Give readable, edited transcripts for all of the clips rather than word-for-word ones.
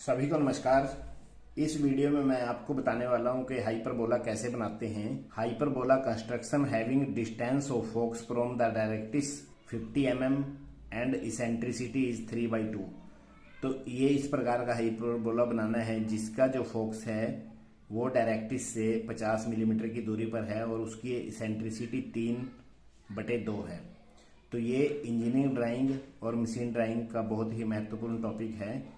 सभी को नमस्कार। इस वीडियो में मैं आपको बताने वाला हूं कि हाइपरबोला कैसे बनाते हैं। Hyperbola construction having distance of focus from the directrix 50 mm and eccentricity is 3/2। तो ये इस प्रकार का हाइपरबोला बनाना है जिसका जो फोकस है वो डायरेक्ट्रिक्स से 50 मिलीमीटर की दूरी पर है और उसकी इसेंट्रिसिटी 3/2 है। तो ये इंजीनियरिंग ड्राइंग और मशीन ड्राइंग का बहुत ही महत्वपूर्ण टॉपिक है।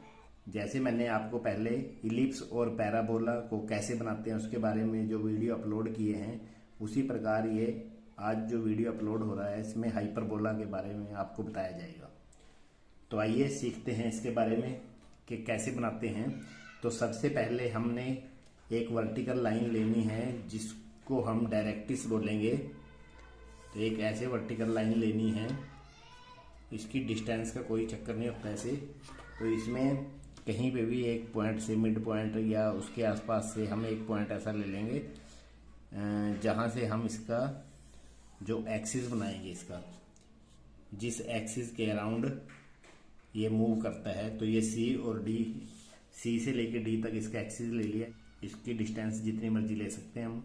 जैसे मैंने आपको पहले इलिप्स और पैराबोला को कैसे बनाते हैं उसके बारे में जो वीडियो अपलोड किए हैं, उसी प्रकार ये आज जो वीडियो अपलोड हो रहा है इसमें हाइपरबोला के बारे में आपको बताया जाएगा। तो आइए सीखते हैं इसके बारे में कि कैसे बनाते हैं। तो सबसे पहले हमने एक वर्टिकल लाइन लेनी है जिसको हम डायरेक्ट्रिक्स बोलेंगे। तो एक ऐसे वर्टिकल लाइन लेनी है, इसकी डिस्टेंस का कोई चक्कर नहीं होता ऐसे। तो इसमें कहीं पे भी एक पॉइंट से मिड पॉइंट या उसके आसपास से हम एक पॉइंट ऐसा ले लेंगे जहाँ से हम इसका जो एक्सिस बनाएंगे, इसका जिस एक्सिस के अराउंड ये मूव करता है। तो ये सी और डी, सी से लेके डी तक इसका एक्सिस ले लिया। इसकी डिस्टेंस जितनी मर्जी ले सकते हैं हम।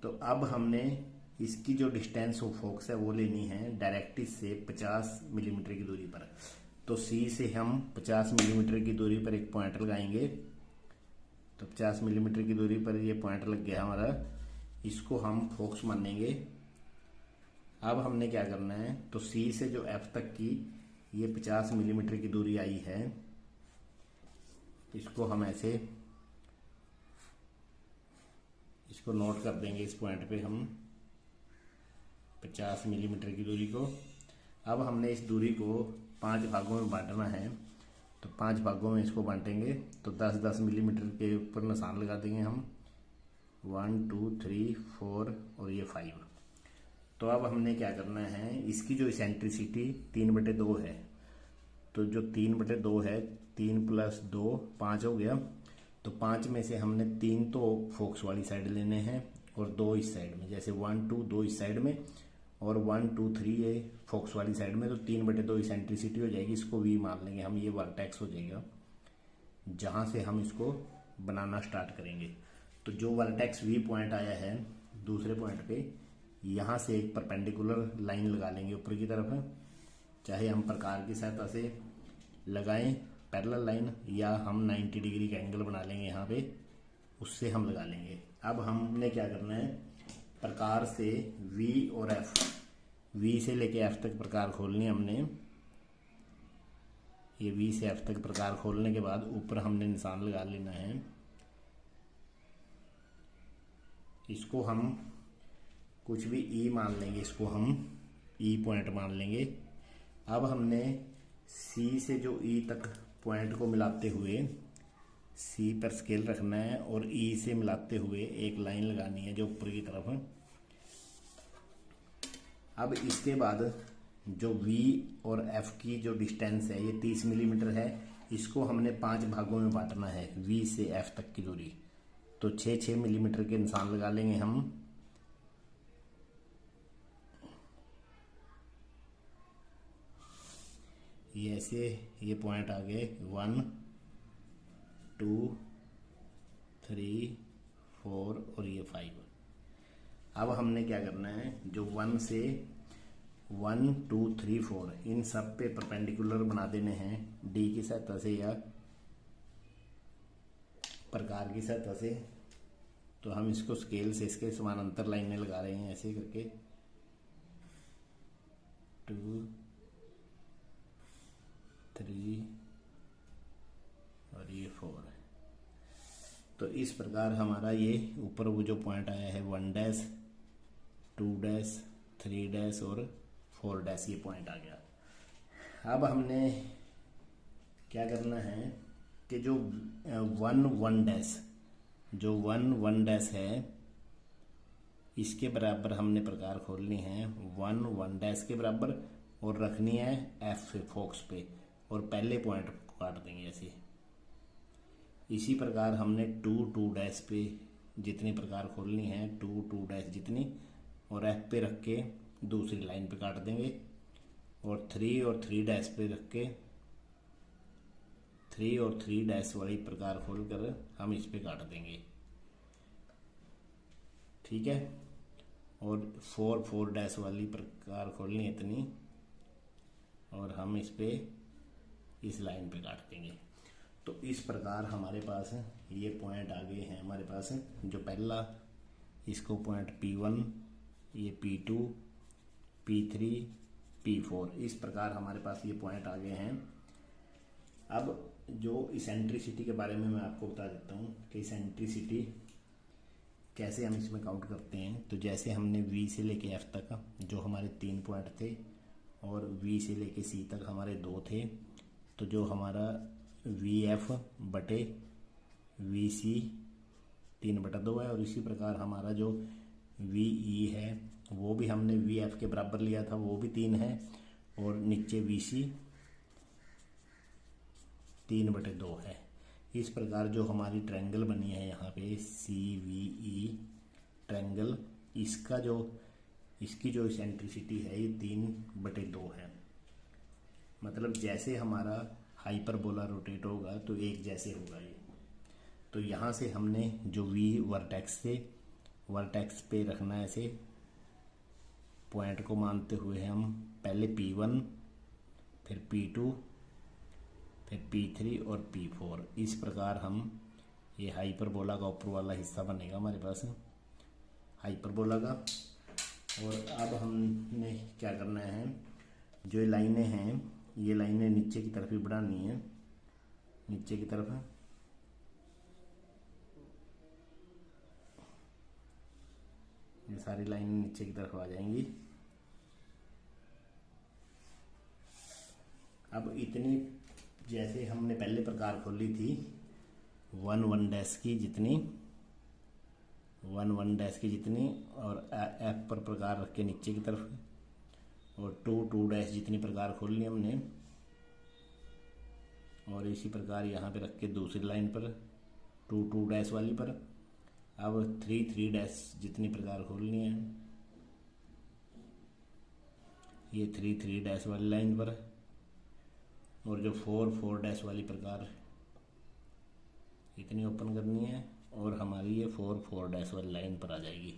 तो अब हमने इसकी जो डिस्टेंस ऑफ फोकस है वो लेनी है डायरेक्ट्रिक्स से 50 मिलीमीटर की दूरी पर। तो सी से हम 50 मिलीमीटर की दूरी पर एक पॉइंट लगाएंगे। तो 50 मिलीमीटर की दूरी पर ये पॉइंट लग गया हमारा, इसको हम फोकस मानेंगे। अब हमने क्या करना है, तो सी से जो एफ तक की ये 50 मिलीमीटर की दूरी आई है, इसको हम ऐसे इसको नोट कर देंगे। इस पॉइंट पे हम 50 मिलीमीटर की दूरी को, अब हमने इस दूरी को 5 भागों में बांटना है। तो 5 भागों में इसको बांटेंगे। तो 10-10 मिलीमीटर के ऊपर निशान लगा देंगे हम, 1 2 3 4 और ये 5। तो अब हमने क्या करना है, इसकी जो इसेंट्रिसिटी 3/2 है। तो जो 3/2 है, 3 + 2 5 हो गया। तो 5 में से हमने 3 तो फोकस वाली साइड लेने हैं और 2 इस साइड में, जैसे 1 2 2 इस साइड में और 1 2 3 ये फोकस वाली साइड में। तो 3/2 इसेंट्रिसिटी हो जाएगी। इसको वी मान लेंगे हम, ये वर्टेक्स हो जाएगा जहाँ से हम इसको बनाना स्टार्ट करेंगे। तो जो वर्टेक्स वी पॉइंट आया है दूसरे पॉइंट पे, यहाँ से एक परपेंडिकुलर लाइन लगा लेंगे ऊपर की तरफ। चाहे हम प्रकार की सहायता से लगाएं पैरेलल लाइन, या हम 90 डिग्री का एंगल बना लेंगे यहाँ पे, उससे हम लगा लेंगे। अब हमने क्या करना है, प्रकार से V और F, V से लेके F तक प्रकार खोलनी है हमने। ये V से F तक प्रकार खोलने के बाद ऊपर हमने निशान लगा लेना है। इसको हम कुछ भी E मान लेंगे, इसको हम E पॉइंट मान लेंगे। अब हमने C से जो E तक पॉइंट को मिलाते हुए C पर स्केल रखना है और E से मिलाते हुए एक लाइन लगानी है जो ऊपर की तरफ है। अब इसके बाद जो V और F की जो डिस्टेंस है ये 30 मिलीमीटर है। इसको हमने 5 भागों में बांटना है, V से F तक की दूरी। तो 6-6 मिलीमीटर के निशान लगा लेंगे हम। ये ऐसे ये पॉइंट आ गए 1 2 3 4 और ये 5। अब हमने क्या करना है, जो 1 से 1 2 3 4 इन सब पे परपेंडिकुलर बना देने हैं डी की सहायता से या प्रकार की सहायता से। तो हम इसको स्केल से इसके समानांतर लाइनें लगा रहे हैं ऐसे करके, 2 3 और ये 4। तो इस प्रकार हमारा ये ऊपर वो जो पॉइंट आया है 1 2 3 और 4 ये पॉइंट आ गया। अब हमने क्या करना है कि जो 1 जो 1 है, इसके बराबर हमने प्रकार खोलनी है 1 के बराबर और रखनी है F फोकस पे और पहले पॉइंट को काट देंगे ऐसे। इसी प्रकार हमने 2 पे जितनी प्रकार खोलनी है 2 जितनी और F पे रख के दूसरी लाइन पे काट देंगे और 3 पे रख के 3 और 3 डैश वाली प्रकार खोलकर हम इस पे काट देंगे, ठीक है। और 4 डैश वाली प्रकार खोलनी है इतनी, और हम इस पे इस लाइन पे काट देंगे। तो इस प्रकार हमारे पास ये पॉइंट आ गए हैं हमारे पास। जो पहला इसको पॉइंट P1, ये P2, P3, P4, इस प्रकार हमारे पास ये पॉइंट आ गए हैं। अब जो इसेंट्रिसिटी के बारे में मैं आपको बता देता हूँ कि इसेंट्रिसिटी कैसे हम इसमें काउंट करते हैं। तो जैसे हमने V से लेके F तक जो हमारे 3 पॉइंट थे और V से लेके C तक हमारे 2 थे, तो जो हमारा VF बटे VC 3/2 है। और इसी प्रकार हमारा जो VE है वो भी हमने VF के बराबर लिया था, वो भी 3 है। और नीचे VC 3/2 है। इस प्रकार जो हमारी ट्रायंगल बनी है यहाँ पे CVE ट्रायंगल, इसकी जो इसेंट्रिसिटी है ये 3/2 है। मतलब जैसे हमारा हाइपरबोला रोटेट होगा तो एक जैसे होगा ये। तो यहाँ से हमने जो V वर्टेक्स पे रखना है, ऐसे पॉइंट को मानते हुए हम पहले P1, फिर P2, फिर P3 और P4, इस प्रकार हम ये हाइपरबोला का ऊपर वाला हिस्सा बनेगा हमारे पास हाइपरबोला का। और अब हमने क्या करना है, जो ये लाइनें हैं ये लाइनें नीचे की तरफ ही बढ़ानी है, नीचे की तरफ ये सारी लाइनें नीचे की तरफ आ जाएंगी। अब इतनी जैसे हमने पहले प्रकार खोली थी 1 डैश की जितनी, 1 डैश की जितनी, और F पर प्रकार रख के नीचे की तरफ, और 2 डैश जितनी प्रकार खोलनी हमने। और इसी प्रकार यहाँ पे रख के दूसरी लाइन पर 2 डैश वाली पर अब 3 डैश जितनी प्रकार खोलनी है, ये 3 डैश वाली लाइन पर। और जो 4 डैश वाली प्रकार इतनी ओपन करनी है, और हमारी ये 4 डैश वाली लाइन पर आ जाएगी।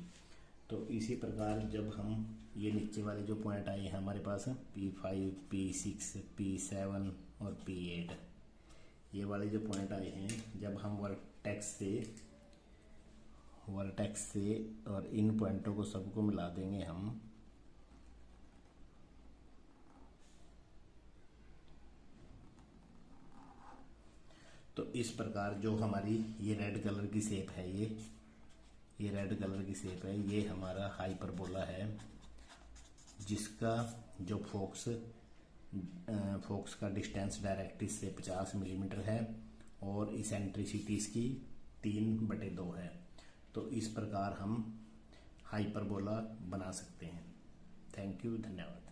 तो इसी प्रकार जब हम ये नीचे वाले जो पॉइंट आए हैं हमारे पास P5, P6, P7 और P8, ये वाले जो पॉइंट आए हैं, जब हम वर्टेक्स से और इन पॉइंटों को सबको मिला देंगे हम, तो इस प्रकार जो हमारी ये रेड कलर की शेप है, ये रेड कलर की शेप है, ये हमारा हाइपरबोला है, जिसका जो फोक्स का डिस्टेंस डायरेक्ट्रिक्स से 50 मिलीमीटर है, और इसेंट्रिसिटी इसकी 3/2 है। तो इस प्रकार हम हाइपरबोला बना सकते हैं। थैंक यू, धन्यवाद।